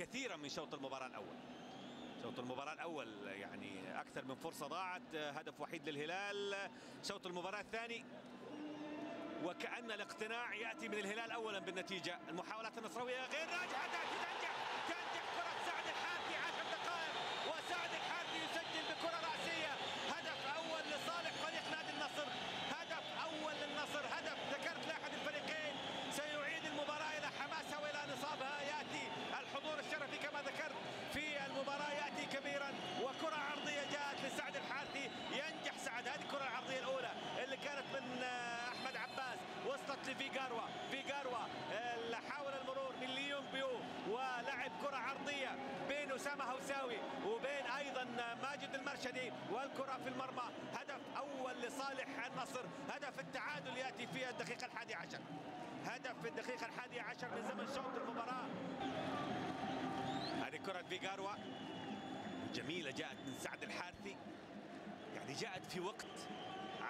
كثيرا من شوط المباراة الأول. شوط المباراة الأول يعني أكثر من فرصة ضاعت، هدف وحيد للهلال. شوط المباراة الثاني وكأن الاقتناع يأتي من الهلال أولا بالنتيجة. المحاولات النصراوية غير ناجحة، تنجح كرة سعد الحارثي 10 دقائق، وسعد الحارثي يسجل بكرة رأسية. هدف أول لصالح فريق نادي النصر، هدف أول للنصر، هدف ذكرت لأحد الفريقين سيعيد المباراة إلى حماسها وإلى نصابها. يأتي الحضور الشرفي كما ذكرت في المباراة، يأتي كبيرا، وكرة عرضية جاءت لسعد الحارثي، ينجح سعد. هذه الكرة العرضية الأولى اللي كانت من أحمد عباس وصلت لفيغاروا، حاول المرور من ليونغ بيو ولعب كرة عرضية بين أسامة هوساوي وبين أيضا ماجد المرشدي، والكرة في المرمى. هدف أول لصالح النصر، هدف التعادل يأتي في الدقيقة 11، هدف في الدقيقة 11 من زمن شوط المباراة. هذه كرة فيغاروا جميلة جاءت من سعد الحارثي، يعني جاءت في وقت